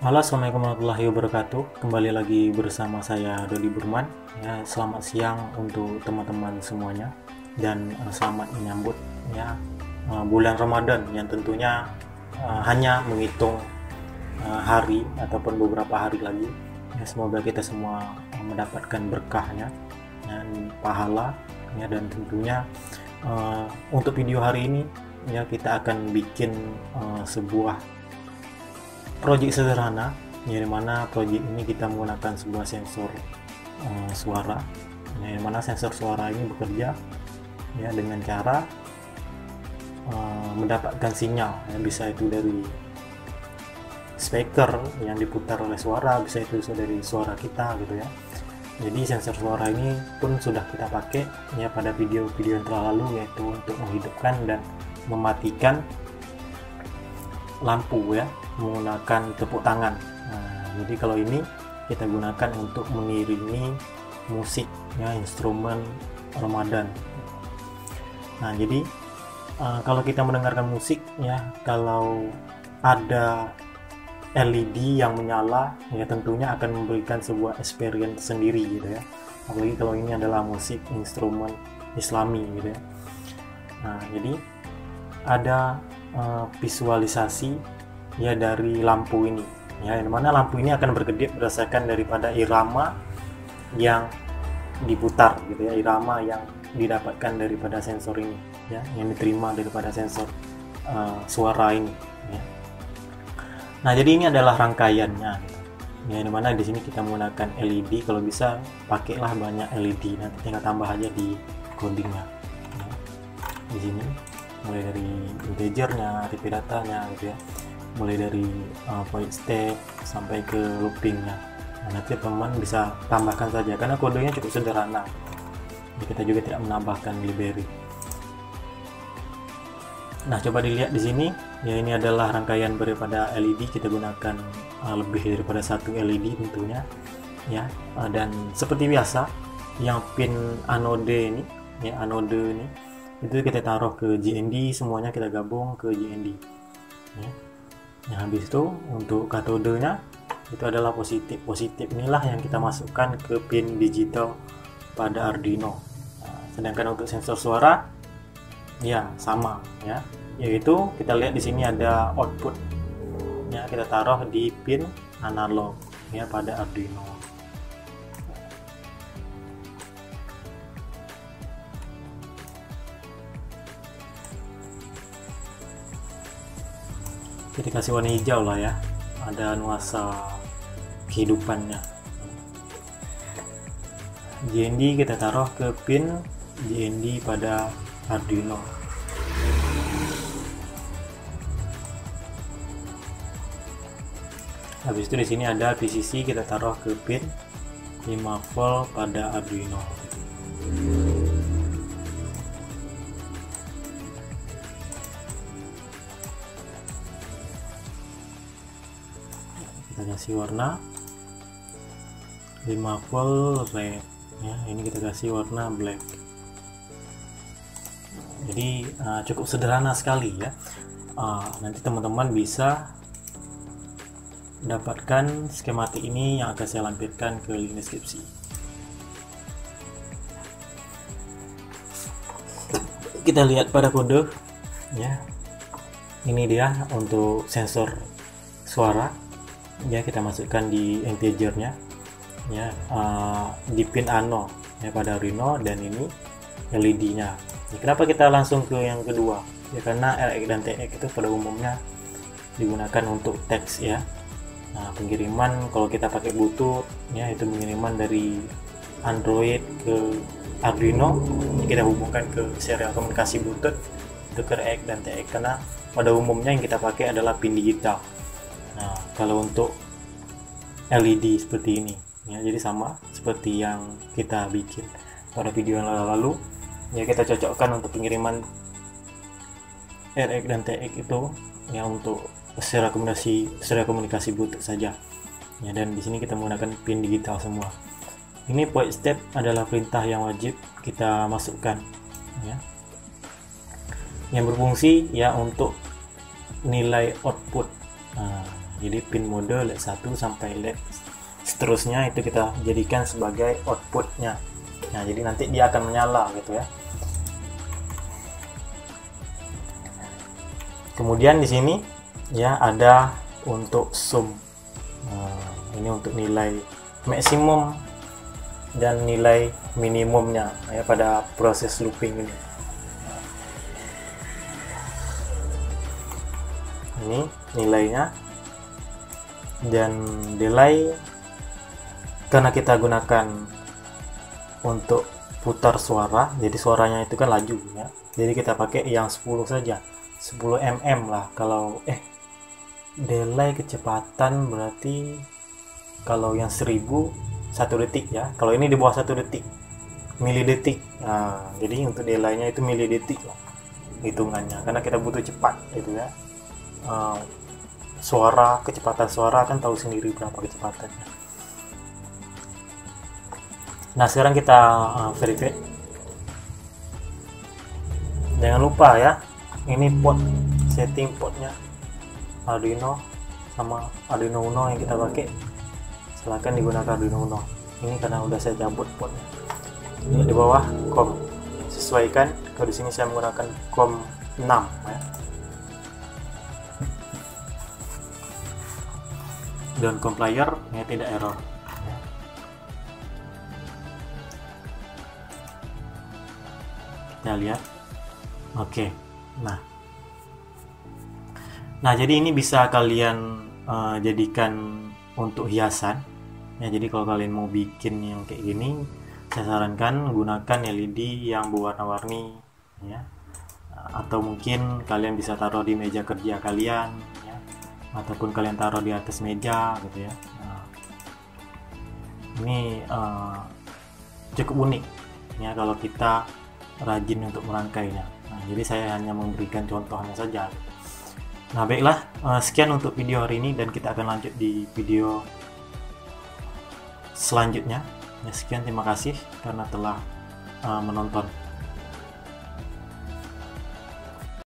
Halo, assalamualaikum warahmatullahi wabarakatuh. Kembali lagi bersama saya Dodi Burman. Ya, selamat siang untuk teman-teman semuanya dan selamat menyambut ya bulan Ramadan yang tentunya hanya menghitung hari ataupun beberapa hari lagi. Ya, semoga kita semua mendapatkan berkahnya dan pahala ya, dan tentunya untuk video hari ini ya kita akan bikin sebuah project sederhana, ya, di mana project ini kita menggunakan sebuah sensor suara, ya, di mana sensor suara ini bekerja ya dengan cara mendapatkan sinyal, ya, bisa itu dari speaker yang diputar oleh suara, bisa itu dari suara kita gitu ya. Jadi sensor suara ini pun sudah kita pakai ya pada video-video yang terlalu, yaitu untuk menghidupkan dan mematikan lampu ya menggunakan tepuk tangan. Nah, jadi kalau ini kita gunakan untuk mengiringi musik ya, instrumen Ramadan. Nah, jadi kalau kita mendengarkan musik ya, kalau ada LED yang menyala ya tentunya akan memberikan sebuah experience sendiri gitu ya. Apalagi kalau ini adalah musik instrumen Islami gitu ya. Nah, jadi ada visualisasi ya dari lampu ini ya, yang mana lampu ini akan berkedip berdasarkan daripada irama yang diputar gitu ya, irama yang didapatkan daripada sensor ini ya, yang diterima daripada sensor suara ini ya. Nah, jadi ini adalah rangkaiannya gitu. Ya, di mana di sini kita menggunakan LED, kalau bisa pakailah banyak LED, nanti tinggal tambah aja di codingnya ya. Di sini mulai dari integernya, repeat datanya gitu ya, mulai dari point step sampai ke loopingnya. Nah, nanti teman bisa tambahkan saja karena kodenya cukup sederhana. Jadi kita juga tidak menambahkan library. Nah, coba dilihat di sini ya, ini adalah rangkaian daripada LED. Kita gunakan lebih daripada satu LED tentunya ya, dan seperti biasa yang pin anode ini ya, anode ini itu kita taruh ke JND, semuanya kita gabung ke JND ya. Nah, habis itu untuk katodenya itu adalah positif inilah yang kita masukkan ke pin digital pada Arduino. Nah, sedangkan untuk sensor suara ya sama ya, yaitu kita lihat di sini ada output ya, kita taruh di pin analog ya pada Arduino. Kita kasih warna hijau lah ya, ada nuansa kehidupannya. JND kita taruh ke pin JND pada Arduino. Habis itu di sini ada VCC, kita taruh ke pin 5 volt pada Arduino. Kita kasih warna 5 volt red ya, ini kita kasih warna black. Jadi cukup sederhana sekali ya. Nanti teman-teman bisa dapatkan skematik ini yang akan saya lampirkan ke link deskripsi. Kita lihat pada kode ya, ini dia untuk sensor suara ya, kita masukkan di integernya ya, di pin ano ya pada Arduino, dan ini LED nya ya. Kenapa kita langsung ke yang kedua ya, karena RX dan TX itu pada umumnya digunakan untuk teks ya. Nah, pengiriman kalau kita pakai Bluetooth ya, itu pengiriman dari Android ke Arduino, kita hubungkan ke serial komunikasi Bluetooth itu ke RX dan TX, karena pada umumnya yang kita pakai adalah pin digital. Nah, kalau untuk LED seperti ini ya, jadi sama seperti yang kita bikin pada video yang lalu ya, kita cocokkan untuk pengiriman RX dan TX itu ya untuk serial komunikasi Bluetooth saja ya, dan di sini kita menggunakan pin digital semua. Ini point step adalah perintah yang wajib kita masukkan ya, yang berfungsi ya untuk nilai output. Nah, jadi pin mode LED 1 sampai LED seterusnya itu kita jadikan sebagai outputnya. Nah, jadi nanti dia akan menyala gitu ya. Kemudian di sini ya ada untuk zoom. Ini untuk nilai maksimum dan nilai minimumnya ya pada proses looping ini. Ini nilainya, dan delay karena kita gunakan untuk putar suara, jadi suaranya itu kan laju ya, jadi kita pakai yang 10 saja, 10 mm lah. Kalau delay kecepatan berarti kalau yang 1000 1 detik ya, kalau ini di bawah 1 detik, milidetik. Nah, jadi untuk delaynya itu milidetik lah hitungannya, karena kita butuh cepat gitu ya. Suara, kecepatan suara kan tahu sendiri berapa kecepatannya. Nah, sekarang kita verify. Jangan lupa ya, ini port, setting portnya Arduino sama Arduino Uno yang kita pakai, silahkan digunakan Arduino Uno. Ini karena udah saya cabut portnya. Ini di bawah COM, sesuaikan. Kalau di sini saya menggunakan COM 6 ya. Dan compiler ya tidak error. Kita lihat. Oke. Nah, jadi ini bisa kalian jadikan untuk hiasan ya. Jadi kalau kalian mau bikin yang kayak gini, saya sarankan gunakan LED yang berwarna-warni ya. Atau mungkin kalian bisa taruh di meja kerja kalian ya, ataupun kalian taruh di atas meja gitu ya. Nah, ini cukup unik ya kalau kita rajin untuk merangkainya. Nah, jadi saya hanya memberikan contohnya saja. Nah, baiklah, sekian untuk video hari ini, dan kita akan lanjut di video selanjutnya. Ya, sekian, terima kasih karena telah menonton.